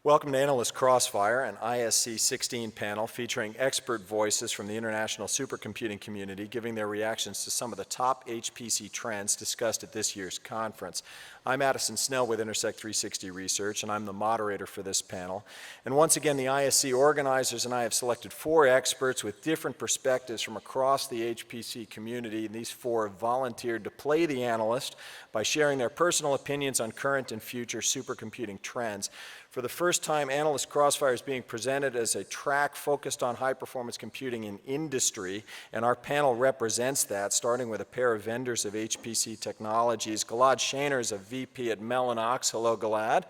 Welcome to Analyst Crossfire, an ISC 16 panel featuring expert voices from the international supercomputing community giving their reactions to some of the top HPC trends discussed at this year's conference. I'm Addison Snell with Intersect360 Research, and I'm the moderator for this panel. And once again, the ISC organizers and I have selected 4 experts with different perspectives from across the HPC community, and these 4 have volunteered to play the analyst by sharing their personal opinions on current and future supercomputing trends. For the first time, Analyst Crossfire is being presented as a track focused on high-performance computing in industry, and our panel represents that, starting with a pair of vendors of HPC technologies. Gilad Shainer is a VP at Mellanox. Hello, Gilad.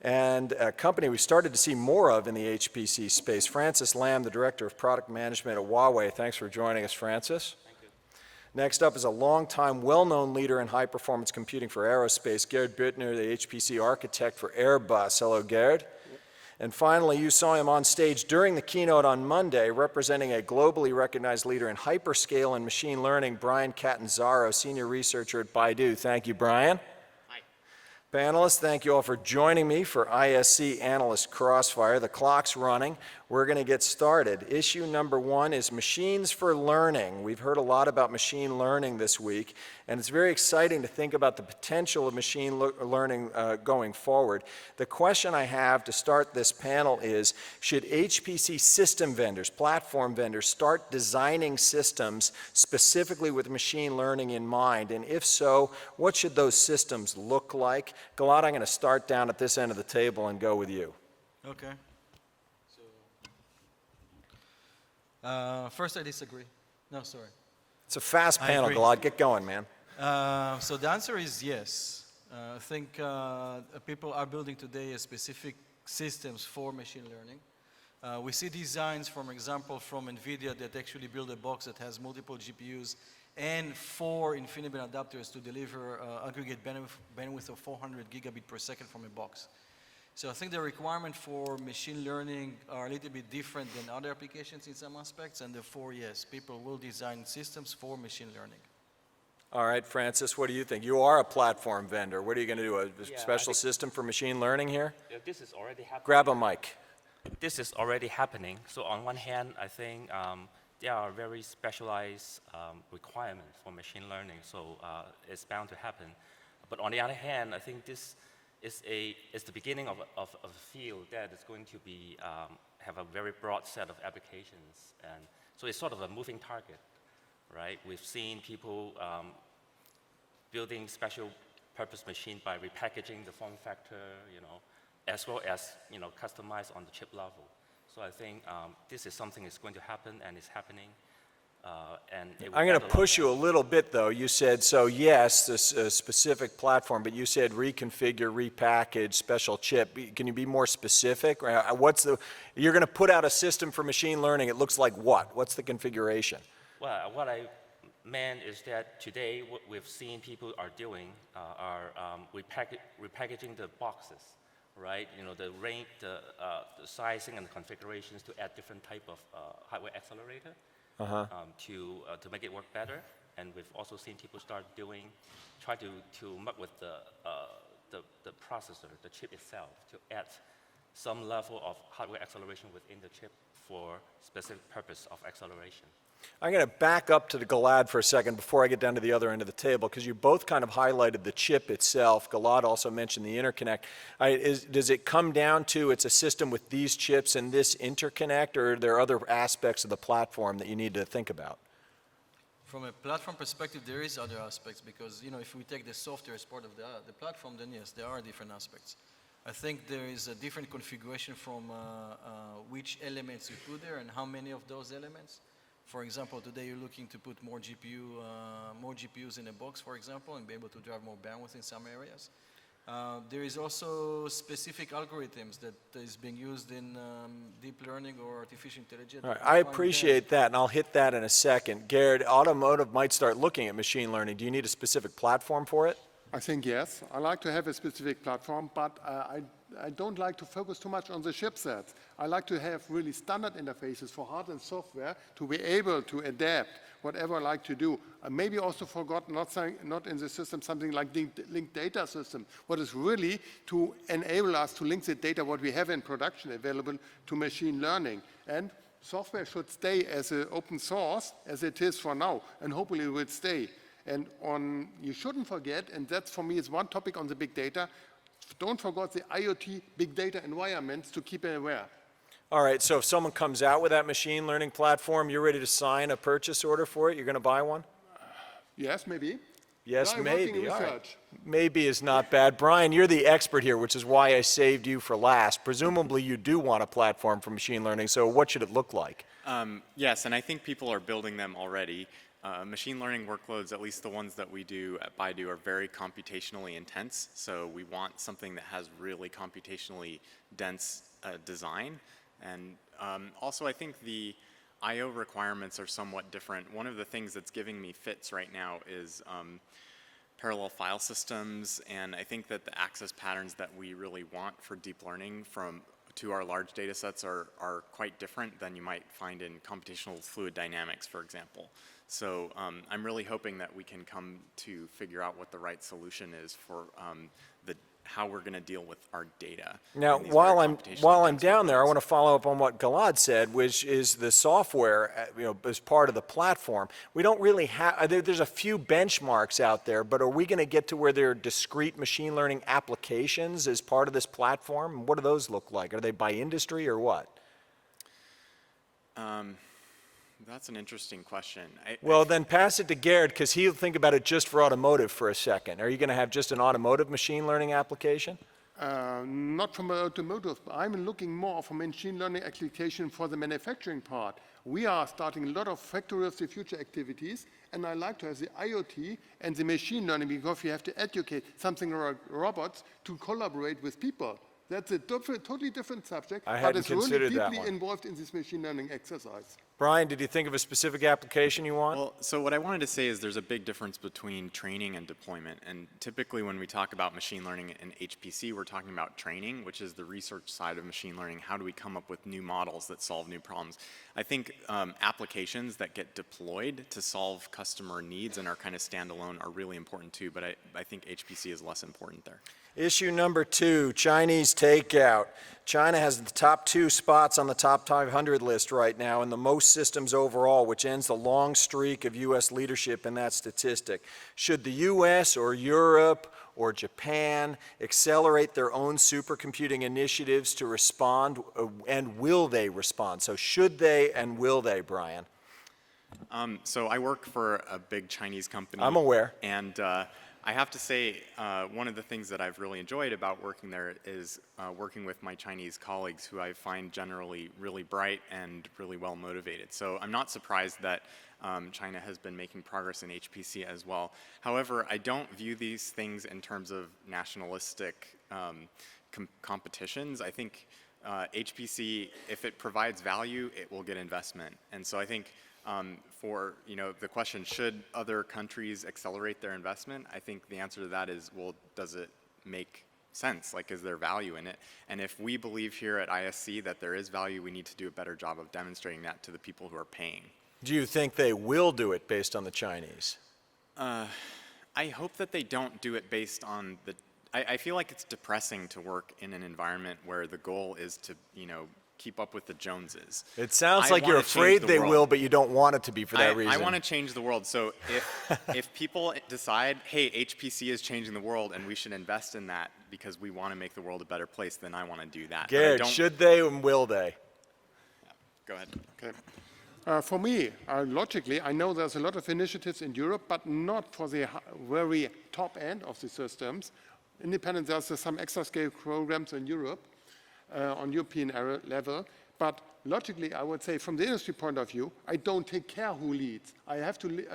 And a company we started to see more of in the HPC space, Francis Lam, the Director of Product Management at Huawei. Thanks for joining us, Francis. Next up is a longtime, well-known leader in high-performance computing for aerospace, Gerd Büttner, the HPC architect for Airbus. Hello, Gerd. And finally, you saw him on stage during the keynote on Monday, representing a globally recognized leader in hyperscale and machine learning, Bryan Catanzaro, senior researcher at Baidu. Thank you, Bryan. Hi. Panelists, thank you all for joining me for ISC Analyst Crossfire. The clock's running. We're going to get started. Issue number 1 is machines for learning. We've heard a lot about machine learning this week, and it's very exciting to think about the potential of machine learning going forward. The question I have to start this panel is, should HPC system vendors, platform vendors, start designing systems specifically with machine learning in mind? And if so, what should those systems look like? Gilad, I'm going to start down at this end of the table and go with you. Okay. First, I disagree. No, sorry. It's a fast panel, Gilad. Get going, man. So the answer is yes. I think people are building today specific systems for machine learning. We see designs, for example, from NVIDIA that actually build a box that has multiple GPUs and 4 InfiniBand adapters to deliver aggregate bandwidth of 400 gigabit per second from a box. So I think the requirement for machine learning are a little bit different than other applications in some aspects, and therefore, yes, people will design systems for machine learning. All right, Francis, what do you think? You are a platform vendor. What are you going to do, a special system for machine learning here? Yeah, this is already happening. Grab a mic. This is already happening. So on one hand, I think there are very specialized requirements for machine learning, so it's bound to happen. But on the other hand, I think this is the beginning of a field that is going to be have a very broad set of applications, and so it's sort of a moving target, right? We've seen people building special purpose machine by repackaging the form factor, as well as customized on the chip level. So I think this is something that's going to happen and is happening. I'm going to push you a little bit, though. You said, so yes, this specific platform, but you said reconfigure, repackage, special chip. Can you be more specific? You're going to put out a system for machine learning. It looks like what? What's the configuration? Well, what I meant is that today what we've seen people are doing are repackaging the boxes, right? The range, the sizing and the configurations to add different type of hardware accelerator. To make it work better, and we've also seen people try to muck with the processor, the chip itself, to add some level of hardware acceleration within the chip for specific purpose of acceleration. I'm going to back up to the Gilad for a second before I get down to the other end of the table, because you both kind of highlighted the chip itself. Gilad also mentioned the interconnect. Does it come down to it's a system with these chips and this interconnect, or are there other aspects of the platform that you need to think about? From a platform perspective, there is other aspects, because if we take the software as part of the platform, then yes, there are different aspects. I think there is a different configuration from which elements you put there and how many of those elements. For example, today you're looking to put more GPUs in a box, for example, and be able to drive more bandwidth in some areas. There is also specific algorithms that is being used in deep learning or artificial intelligence. All right, I appreciate that, and I'll hit that in a second. Gerd, automotive might start looking at machine learning. Do you need a specific platform for it? I think yes. I like to have a specific platform, but I I don't like to focus too much on the chipsets. I like to have really standard interfaces for hardware and software to be able to adapt whatever I like to do. I maybe also forgot not in the system something like the linked data system, what is really to enable us to link the data what we have in production available to machine learning. And software should stay as an open source as it is for now, and hopefully it will stay. And you shouldn't forget, and that's for me is one topic on the big data, don't forget the IoT big data environments to keep it aware. All right, so if someone comes out with that machine learning platform, you're ready to sign a purchase order for it? You're going to buy one? Yes, maybe. Yes, I'm maybe. working All right. research. Maybe is not bad. Brian, you're the expert here, which is why I saved you for last. Presumably you do want a platform for machine learning, so what should it look like? Yes, and I think people are building them already. Machine learning workloads, at least the ones that we do at Baidu, are very computationally intense. So we want something that has really computationally dense design. And also, I think the I/O requirements are somewhat different. One of the things that's giving me fits right now is parallel file systems, and I think that the access patterns that we really want for deep learning to our large data sets are quite different than you might find in computational fluid dynamics, for example. So I'm really hoping that we can come to figure out what the right solution is for how we're going to deal with our data. Now, while I'm down there, I want to follow up on what Gilad said, which is the software, as part of the platform. We don't really have. There's a few benchmarks out there, but are we going to get to where there are discrete machine learning applications as part of this platform? What do those look like? Are they by industry or what? That's an interesting question. Well, then pass it to Gerd, because he'll think about it just for automotive for a second. Are you going to have just an automotive machine learning application? Not from automotive. I'm looking more for machine learning application for the manufacturing part. We are starting a lot of factory of the future activities, and I like to have the IoT and the machine learning because we have to educate something like robots to collaborate with people. That's a totally different subject, but it's really deeply involved in this machine learning exercise. Brian, did you think of a specific application you want? Well, so what I wanted to say is there's a big difference between training and deployment. And typically when we talk about machine learning and HPC, we're talking about training, which is the research side of machine learning. How do we come up with new models that solve new problems? I think applications that get deployed to solve customer needs and are kind of standalone are really important too, but I think HPC is less important there. Issue number 2, Chinese takeout. China has the top 2 spots on the top 500 list right now and the most systems overall, which ends the long streak of U.S. leadership in that statistic. Should the U.S. or Europe or Japan accelerate their own supercomputing initiatives to respond, and will they respond? So should they and will they, Brian? So I work for a big Chinese company. I'm aware. And I have to say, one of the things that I've really enjoyed about working there is working with my Chinese colleagues who I find generally really bright and really well motivated. So I'm not surprised that China has been making progress in HPC as well. However, I don't view these things in terms of nationalistic competitions. I think HPC, if it provides value, it will get investment. And so I think for the question, should other countries accelerate their investment? I think the answer to that is, well, does it make sense? Like, is there value in it? And if we believe here at ISC that there is value, we need to do a better job of demonstrating that to the people who are paying. Do you think they will do it based on the Chinese? I hope that they don't do it based on the. I feel like it's depressing to work in an environment where the goal is to, keep up with the Joneses. It sounds like you're afraid they will, but you don't want it to be for that reason. I want to change the world. So if people decide, hey, HPC is changing the world and we should invest in that because we want to make the world a better place, then I want to do that. Gerd, should they and will they? Yeah, go ahead. Okay. For me, logically, I know there's a lot of initiatives in Europe, but not for the very top end of the systems. Independent, there's some extra scale programs in Europe. On European level, but logically I would say from the industry point of view, I don't take care who leads. I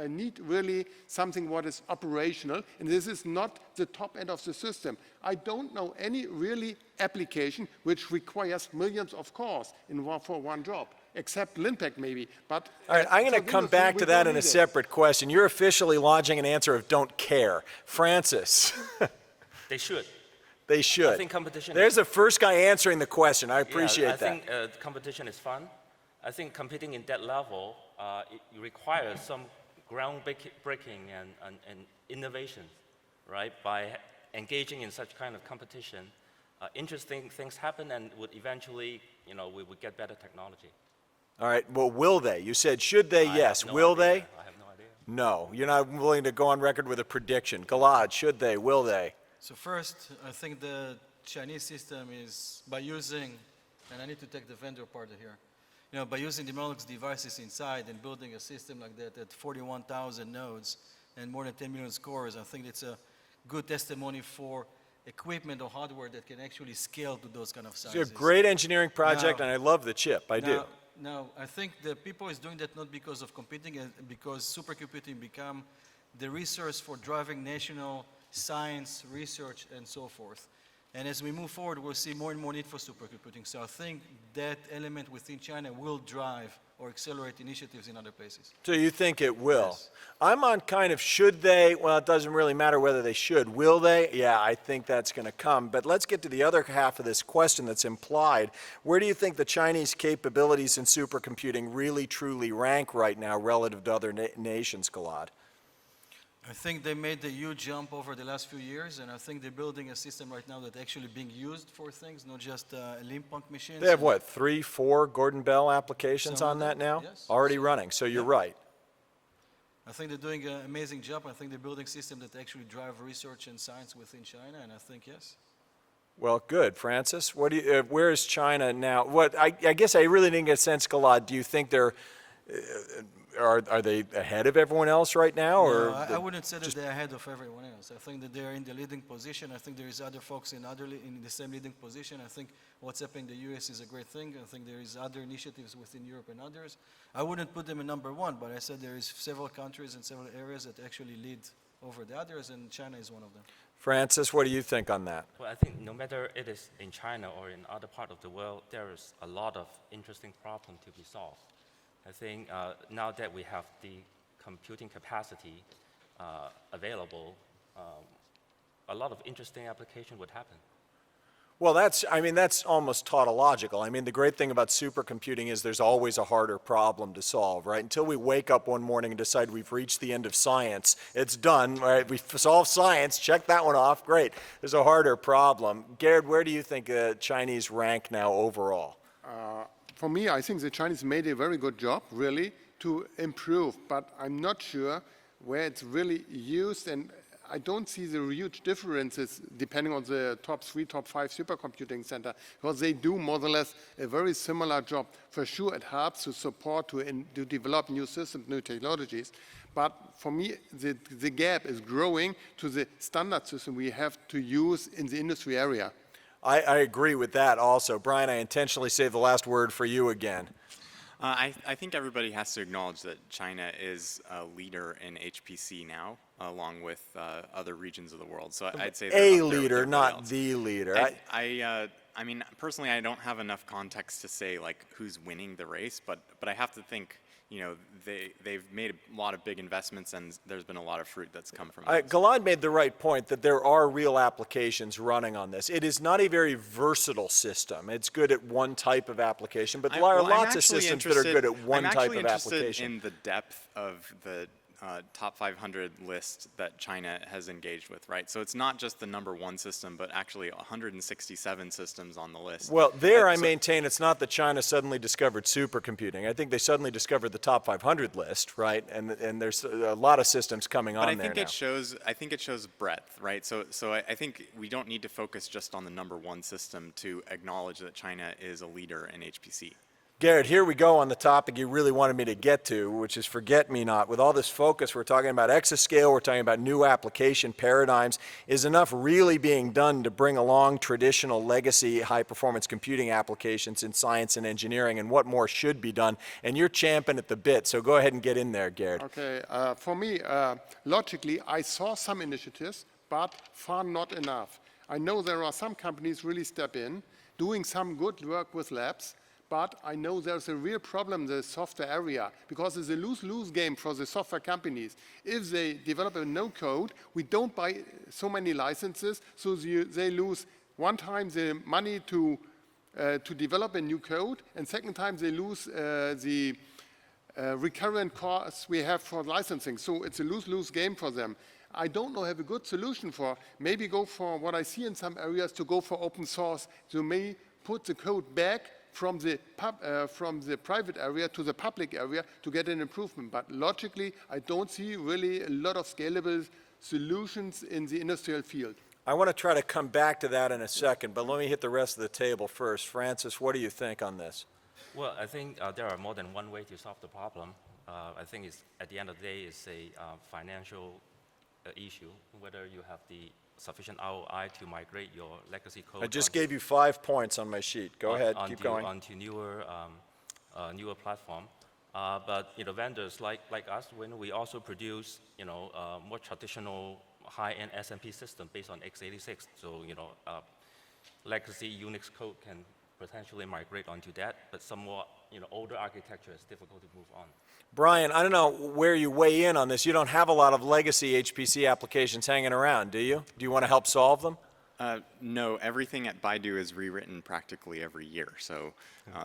need really something what is operational, and this is not the top end of the system. I don't know any really application which requires millions of cores for one job, except Linpack maybe. But all right, I'm going to come back to that in a separate question. You're officially lodging an answer of don't care. Francis. They should. They should. I think competition. There's the first guy answering the question. I appreciate I that. think competition is fun. I think competing in that level it requires some groundbreaking and innovation, right? By engaging in such kind of competition, interesting things happen, and would eventually, we would get better technology. All right. Well, will they? You said should they? Yes. Will they? I have no idea. No. You're not willing to go on record with a prediction. Gilad, should they? Will they? So first, I think the Chinese system is by using, and I need to take the vendor part here, by using the Mellanox devices inside and building a system like that at 41,000 nodes and more than 10 million scores, I think it's a good testimony for equipment or hardware that can actually scale to those kind of sizes. It's a great engineering project, and I love the chip. I do. Now, I think the people is doing that not because of competing, because supercomputing become the resource for driving national science, research, and so forth. And as we move forward, we'll see more and more need for supercomputing. So I think that element within China will drive or accelerate initiatives in other places. So you think it will? Yes. I'm on kind of should they? Well, it doesn't really matter whether they should. Will they? Yeah, I think that's going to come. But let's get to the other half of this question that's implied. Where do you think the Chinese capabilities in supercomputing really truly rank right now relative to other nations, Gilad? I think they made a huge jump over the last few years, and I think they're building a system right now that's actually being used for things, not just limp-punk machines. They have what, 3, 4 Gordon Bell applications Some on of that them, now? yes. Already running, so you're right. I think they're doing an amazing job. I think they're building systems that actually drive research and science within China, and I think yes. Well, good. Francis, what do you, where is China now? I guess I really didn't get a sense, Gilad. Do you think they're, are they ahead of everyone else right now? Or No, I wouldn't say that they're ahead of everyone else. I think that they're in the leading position. I think there is other folks in the same leading position. I think what's happening in the US is a great thing. I think there is other initiatives within Europe and others. I wouldn't put them in number one, but I said there is several countries and several areas that actually lead over the others, and China is one of them. Francis, what do you think on that? Well, I think no matter it is in China or in other part of the world, there is a lot of interesting problems to be solved. I think now that we have the computing capacity available, a lot of interesting application would happen. Well, that's almost tautological. I mean, the great thing about supercomputing is there's always a harder problem to solve, right? Until we wake up one morning and decide we've reached the end of science, it's done, right? We've solved science, check that one off, great. There's a harder problem. Gerd, where do you think Chinese rank now overall? For me, I think the Chinese made a very good job, really, to improve, but I'm not sure where it's really used, and I don't see the huge differences depending on the top 3, top 5 supercomputing center, because they do more or less a very similar job. For sure, it helps to support, to develop new systems, new technologies, but for me, the gap is growing to the standard system we have to use in the industry area. I agree with that also. Bryan, I intentionally saved the last word for you again. I think everybody has to acknowledge that China is a leader in HPC now, along with other regions of the world. So I'd say a leader, not the leader. I mean, personally, I don't have enough context to say like who's winning the race, but I have to think, they've made a lot of big investments, and there's been a lot of fruit that's come from it. Gilad made the right point that there are real applications running on this. It is not a very versatile system. It's good at one type of application, but there are lots of systems that are good at one type of application. I'm actually interested in the depth of the top 500 list that China has engaged with, right? So it's not just the #1 system, but actually 167 systems on the list. Well, I maintain it's not that China suddenly discovered supercomputing. I think they suddenly discovered the top 500 list, right? And there's a lot of systems coming on there now. I think it shows breadth, right? So I think we don't need to focus just on the #1 system to acknowledge that China is a leader in HPC. Gerd, here we go on the topic you really wanted me to get to, which is forget-me-not. With all this focus, we're talking about exascale, we're talking about new application paradigms. Is enough really being done to bring along traditional legacy high-performance computing applications in science and engineering, and what more should be done? And you're champing at the bit, so go ahead and get in there, Gerd. Okay, for me, logically, I saw some initiatives, but far not enough. I know there are some companies really step in, doing some good work with labs, but I know there's a real problem in the software area, because it's a lose-lose game for the software companies. If they develop a no-code, we don't buy so many licenses, so they lose one time the money to develop a new code, and second time they lose the recurrent costs we have for licensing. So it's a lose-lose game for them. I don't know, have a good solution for, maybe go for what I see in some areas, to go for open source, to may put the code back from the private area to the public area to get an improvement. But logically, I don't see really a lot of scalable solutions in the industrial field. I want to try to come back to that in a second, but let me hit the rest of the table first. Francis, what do you think on this? Well, I think there are more than one way to solve the problem. I think it's, at the end of the day, it's a financial issue, whether you have the sufficient ROI to migrate your legacy code. I just gave you 5 points on my sheet. Go ahead, keep going. Onto newer platform. But vendors like us, when we also produce more traditional high-end SMP system based on x86, so legacy Unix code can potentially migrate onto that, but some more older architecture is difficult to move on. Bryan, I don't know where you weigh in on this. You don't have a lot of legacy HPC applications hanging around, do you? Do you want to help solve them? No, everything at Baidu is rewritten practically every year, so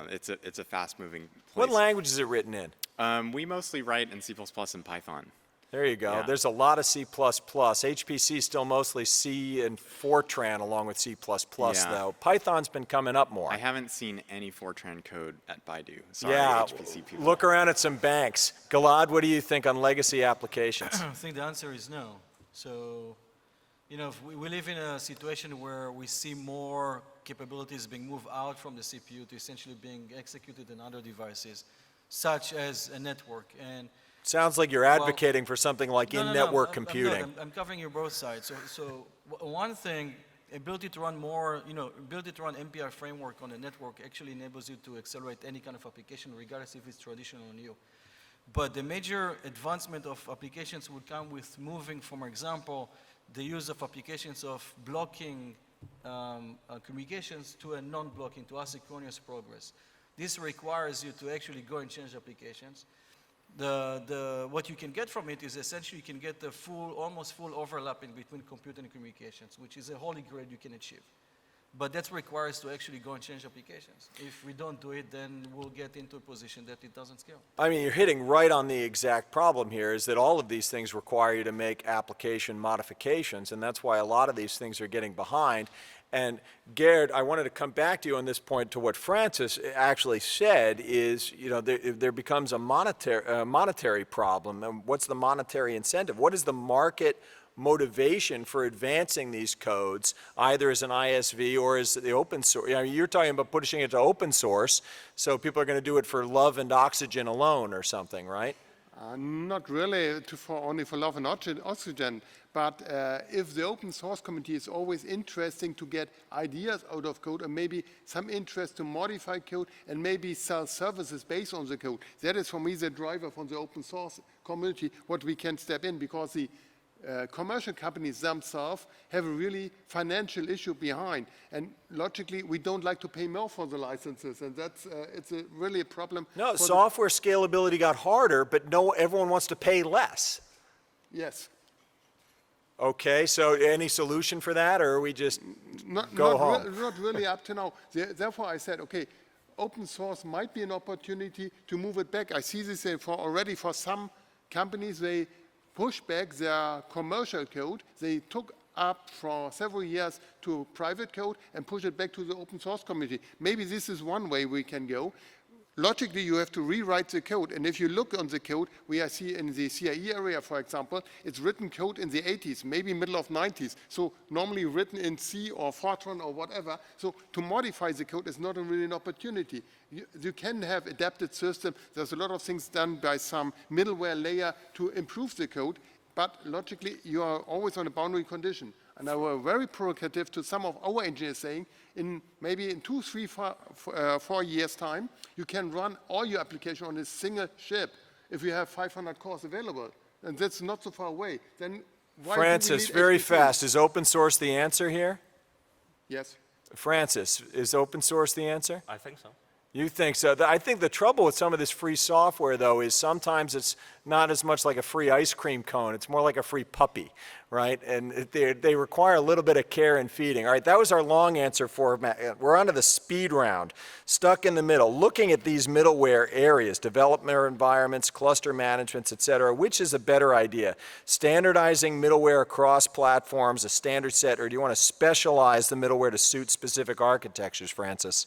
it's a fast-moving place. What language is it written in? We mostly write in C++ and Python. There you go. Yeah. There's a lot of C++. HPC is still mostly C and Fortran along with C++, though. Python's been coming up more. I haven't seen any Fortran code at Baidu. Sorry, Yeah, HPC people. look around at some banks. Gilad, what do you think on legacy applications? I think the answer is no. So, if we live in a situation where we see more capabilities being moved out from the CPU to essentially being executed in other devices, such as a network. And Sounds like you're advocating for something like in-network computing. I'm covering your both sides. So one thing, ability to run more, ability to run MPI framework on a network actually enables you to accelerate any kind of application, regardless if it's traditional or new. But the major advancement of applications would come with moving, for example, the use of applications of blocking communications to a non-blocking, to asynchronous progress. This requires you to actually go and change applications. What you can get from it is essentially you can get the almost full overlapping between compute and communications, which is a holy grail you can achieve. But that requires to actually go and change applications. If we don't do it, then we'll get into a position that it doesn't scale. I mean, you're hitting right on the exact problem here, is that all of these things require you to make application modifications, and that's why a lot of these things are getting behind. And Gerd, I wanted to come back to you on this point to what Francis actually said is, there becomes a monetary problem. And what's the monetary incentive? What is the market motivation for advancing these codes, either as an ISV or as the open source? You're talking about pushing it to open source, so people are going to do it for love and oxygen alone or something, right? Not really only for love and oxygen, but if the open source community is always interesting to get ideas out of code and maybe some interest to modify code and maybe sell services based on the code, that is for me the driver from the open source community, what we can step in, because the commercial companies themselves have a really financial issue behind, and logically we don't like to pay more for the licenses, and that's it's really a problem. No, software scalability got harder, but everyone wants to pay less. Yes. Okay, so any solution for that, or are we just go home? Not really up to now. Therefore I said, okay, open source might be an opportunity to move it back. I see this already for some companies, they push back their commercial code. They took up for several years to private code and push it back to the open source community. Maybe this is one way we can go. Logically, you have to rewrite the code. And if you look on the code, we see in the CIE area, for example, it's written code in the 80s, maybe middle of 90s. So normally written in C or Fortran or whatever. So to modify the code is not really an opportunity. You can have adapted system. There's a lot of things done by some middleware layer to improve the code. But logically, you are always on a boundary condition. And I was very provocative to some of our engineers saying, maybe in 2, 3, 4 years' time, you can run all your application on a single chip if you have 500 cores available. And that's not so far away. Then why Francis, very fast. Is open source the answer here? Yes. Francis, is open source the answer? I think so. You think so? I think the trouble with some of this free software, though, is sometimes it's not as much like a free ice cream cone. It's more like a free puppy, right? And they require a little bit of care and feeding. All right, that was our long answer for Matt. We're on to the speed round. Stuck in the middle, looking at these middleware areas, development environments, cluster managements, et cetera, which is a better idea? Standardizing middleware across platforms, a standard set, or do you want to specialize the middleware to suit specific architectures, Francis?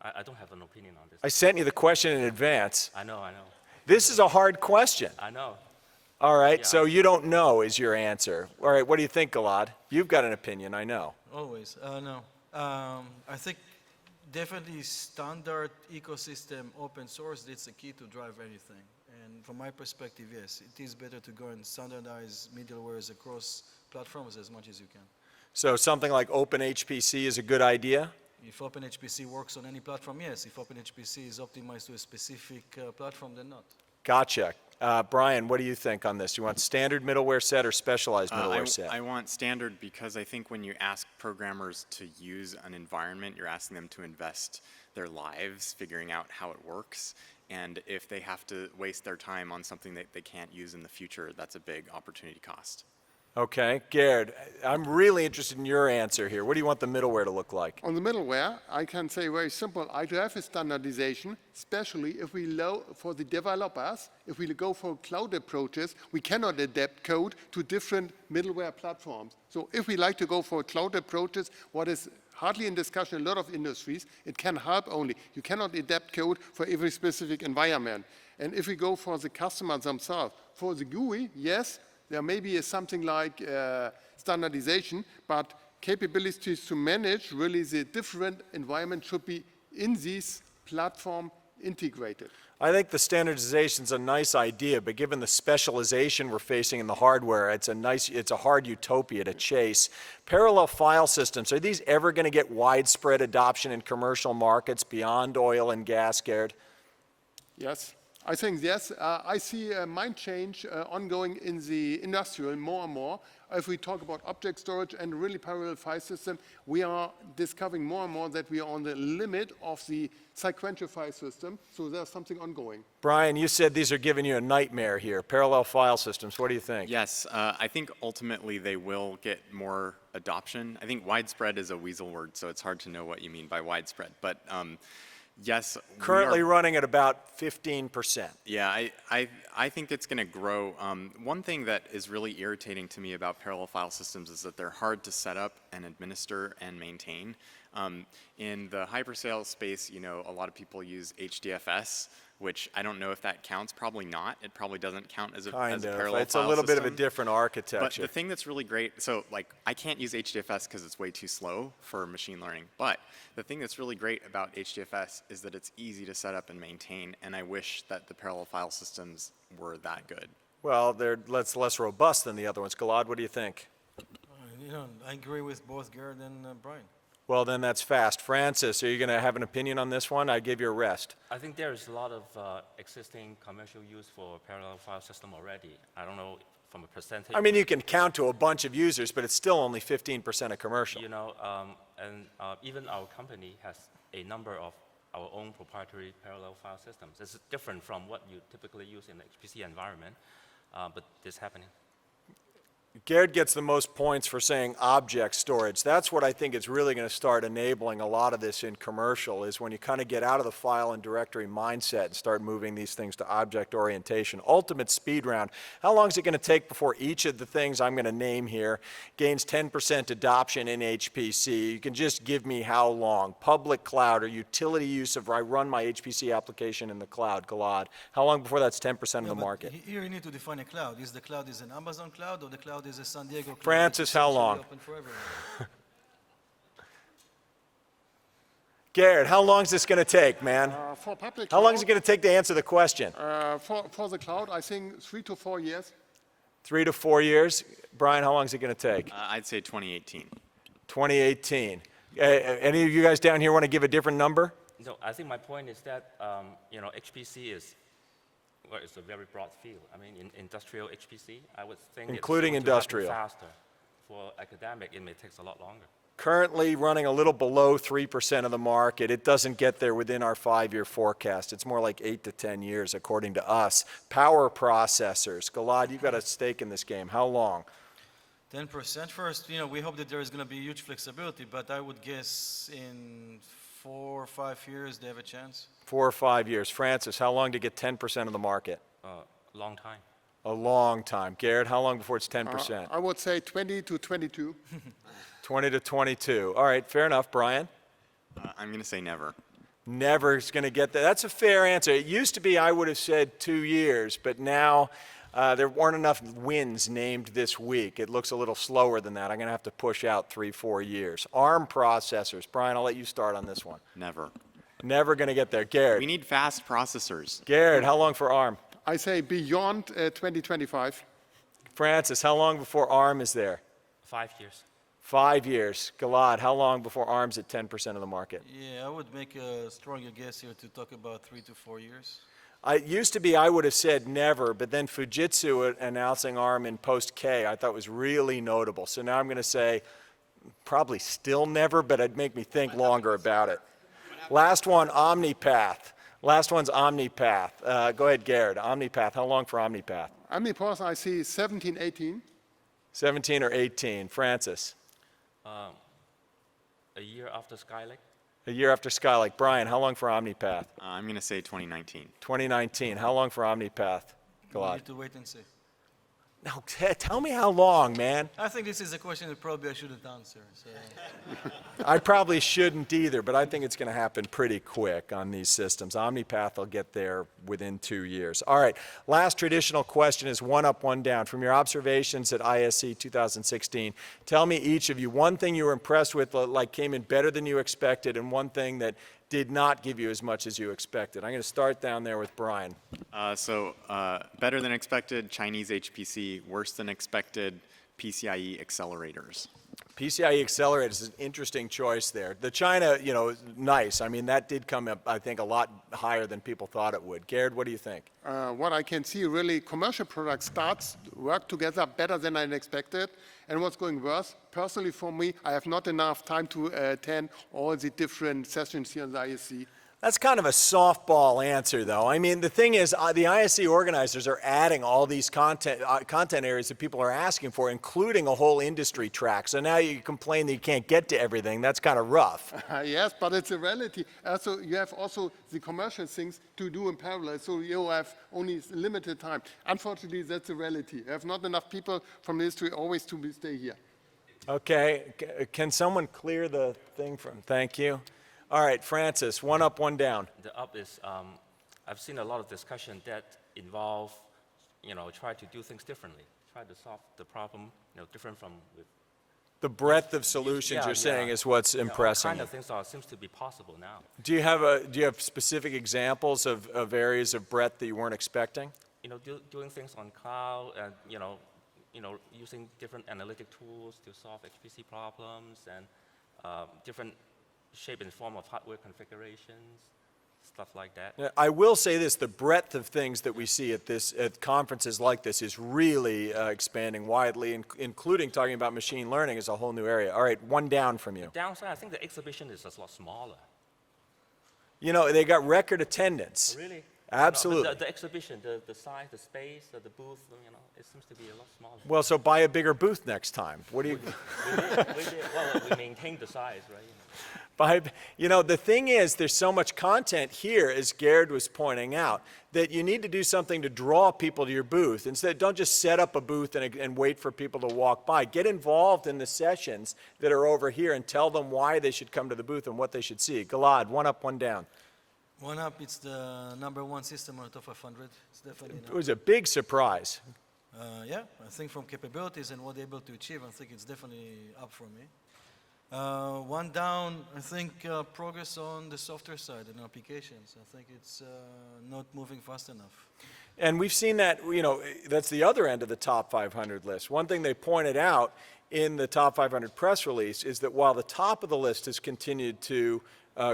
I don't have an opinion on this. I sent you the question in advance. I know. This is a hard question. I know. All right, Yeah. so you don't know is your answer. All right, what do you think, Gilad? You've got an opinion, I know. Always. No. I think definitely standard ecosystem, open source, that's the key to drive anything. And from my perspective, yes, it is better to go and standardize middlewares across platforms as much as you can. So something like OpenHPC is a good idea? If OpenHPC works on any platform, yes. If OpenHPC is optimized to a specific platform, then not. Gotcha. Bryan, what do you think on this? You want standard middleware set or specialized middleware set? I want standard because I think when you ask programmers to use an environment, you're asking them to invest their lives figuring out how it works. And if they have to waste their time on something that they can't use in the future, that's a big opportunity cost. Okay, Gerd, I'm really interested in your answer here. What do you want the middleware to look like? On the middleware, I can say very simple. I do have a standardization, especially if we for the developers, if we go for cloud approaches, we cannot adapt code to different middleware platforms. So if we like to go for cloud approaches, what is hardly in discussion in a lot of industries, it can help only. You cannot adapt code for every specific environment. And if we go for the customers themselves, for the GUI, yes, there maybe is something like standardization, but capabilities to manage really the different environment should be in this platform integrated. I think the standardization is a nice idea, but given the specialization we're facing in the hardware, it's a hard utopia to chase. Parallel file systems, are these ever going to get widespread adoption in commercial markets beyond oil and gas, Gerd? Yes. I think yes. I see a mind change ongoing in the industrial more and more. If we talk about object storage and really parallel file system, we are discovering more and more that we are on the limit of the sequential file system. So there's something ongoing. Bryan, you said these are giving you a nightmare here, parallel file systems. What do you think? Yes, I think ultimately they will get more adoption. I think widespread is a weasel word, so it's hard to know what you mean by widespread. But yes. Currently running at about 15%. Yeah, I think it's going to grow. One thing that is really irritating to me about parallel file systems is that they're hard to set up and administer and maintain. In the hyperscale space, you know, a lot of people use HDFS, which I don't know if that counts. Probably not. It probably doesn't count as a parallel file It's a little system. bit of a different architecture. But the thing that's really great, so like I can't use HDFS because it's way too slow for machine learning. But the thing that's really great about HDFS is that it's easy to set up and maintain. And I wish that the parallel file systems were that good. Well, they're less robust than the other ones. Gilad, what do you think? You know, I agree with both Gerd and Bryan. Well, then that's fast. Francis, are you going to have an opinion on this one? I give you a rest. I think there is a lot of existing commercial use for parallel file system already. I don't know from a percentage. I mean, you can count to a bunch of users, but it's still only 15% of commercial. You know, and even our company has a number of our own proprietary parallel file systems. It's different from what you typically use in the HPC environment, but it's happening. Gerd gets the most points for saying object storage. That's what I think is really going to start enabling a lot of this in commercial, is when you kind of get out of the file and directory mindset and start moving these things to object orientation. Ultimate speed round. How long is it going to take before each of the things I'm going to name here gains 10% adoption in HPC? You can just give me how long. Public cloud or utility use of I run my HPC application in the cloud, Gilad. How long before that's 10% of the market? Here you need to define a cloud. Is the cloud an Amazon cloud or the cloud is a San Diego cloud? Francis, how long? Open for everyone. Gerd, how long is this going to take, man? For public How long is it cloud, going to take to answer the question? for the cloud, I think 3 to 4 years. 3 to 4 years. Bryan, how long is it going to take? I'd say 2018. 2018. Any of you guys down here want to give a different number? No, I think my point is that you know, HPC is, well, it's a very broad field. I mean, in industrial HPC, I would think Including it's going to happen industrial. faster. For academic, it may take a lot longer. Currently running a little below 3% of the market. It doesn't get there within our 5-year forecast. It's more like 8 to 10 years, according to us. Power processors. Gilad, you've got a stake in this game. How long? 10% first, we hope that there is going to be huge flexibility, but I would guess in 4 or 5 years they have a chance. 4 or 5 years. Francis, how long to get 10% of the market? Long time. A long time. Gerd, how long before it's 10%? I would say 20 to 22. 20 to 22. All right, fair enough. Brian? I'm going to say never. Never is going to get that. That's a fair answer. It used to be I would have said 2 years, but now there weren't enough wins named this week. It looks a little slower than that. I'm going to have to push out 3, 4 years. ARM processors. Brian, I'll let you start on this one. Never. Never going to get there. Gerd? We need fast processors. Gerd, how long for ARM? I say beyond 2025. Francis, how long before ARM is there? 5 years. 5 years. Gilad, how long before ARM's at 10% of the market? Yeah, I would make a stronger guess here to talk about 3 to 4 years. It used to be I would have said never, but then Fujitsu announcing ARM in post-K I thought was really notable. So now I'm going to say probably still never, but it'd make me think longer about it. Last one, OmniPath. Last one's OmniPath. Go ahead, Gerd. OmniPath. How long for OmniPath? OmniPath, I see 17, 18. 17 or 18. Francis? A year after Skylake. A year after Skylake. Brian, how long for OmniPath? I'm going to say 2019. 2019. How long for OmniPath? We Gilad? need to wait and see. No, tell me how long, man. I think this is a question that probably I shouldn't answer. So. I probably shouldn't either, but I think it's going to happen pretty quick on these systems. OmniPath will get there within 2 years. All right, last traditional question is one up, one down. From your observations at ISC 2016, tell me each of you one thing you were impressed with, like came in better than you expected, and one thing that did not give you as much as you expected. I'm going to start down there with Brian. Better than expected, Chinese HPC. Worse than expected, PCIe accelerators. PCIe accelerators is an interesting choice there. The China, nice. I mean, that did come up, I think, a lot higher than people thought it would. Gerd, what do you think? What I can see, really, commercial products work together better than I expected. And what's going worse, personally for me, I have not enough time to attend all the different sessions here in the ISC. That's kind of a softball answer, though. I mean, the thing is, the ISC organizers are adding all these content areas that people are asking for, including a whole industry track. So now you complain that you can't get to everything. That's kind of rough. Yes, but it's a reality. Also, you have also the commercial things to do in parallel, so you have only limited time. Unfortunately, that's a reality. You have not enough people from the industry always to stay here. Okay. Can someone clear the thing from? Thank you. All right, Francis, one up, one down. The up is, I've seen a lot of discussion that involve, try to do things differently, try to solve the problem, different from with. The breadth of solutions you're saying is what's impressing. All kind of things seems to be possible now. Do you have specific examples of areas of breadth that you weren't expecting? Doing things on cloud and using different analytic tools to solve HPC problems and different shape and form of hardware configurations, stuff like that. Now, I will say this, the breadth of things that we see at conferences like this is really expanding widely, including talking about machine learning as a whole new area. All right, one down from you. Downside, I think the exhibition is a lot smaller. They got record attendance. Really? Absolutely. The exhibition, the size, the space, the booth, it seems to be a lot smaller. Well, so buy a bigger booth next time. What do you? we maintain the size, right? The thing is, there's so much content here, as Gerd was pointing out, that you need to do something to draw people to your booth. Instead, don't just set up a booth and wait for people to walk by. Get involved in the sessions that are over here and tell them why they should come to the booth and what they should see. Gilad, one up, one down. One up, it's the #1 system on the top 500. It's definitely It was a big surprise. Yeah, I think from capabilities and what they're able to achieve, I think it's definitely up for me. One down, I think progress on the software side and applications. I think it's not moving fast enough. And we've seen that, that's the other end of the top 500 list. One thing they pointed out in the top 500 press release is that while the top of the list has continued to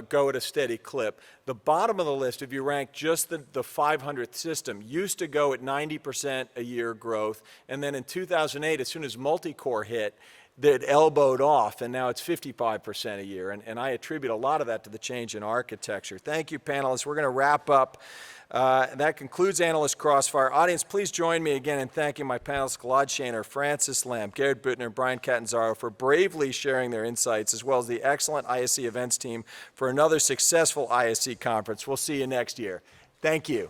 go at a steady clip, the bottom of the list, if you rank just the 500th system, used to go at 90% a year growth. And then in 2008, as soon as multi-core hit, that elbowed off, and now it's 55% a year. And I attribute a lot of that to the change in architecture. Thank you, panelists. We're going to wrap up. That concludes Analyst Crossfire. Audience, please join me again in thanking my panelists, Gilad Shainer, Francis Lamb, Gerd Büttner, and Bryan Catanzaro for bravely sharing their insights, as well as the excellent ISC events team for another successful ISC conference. We'll see you next year. Thank you.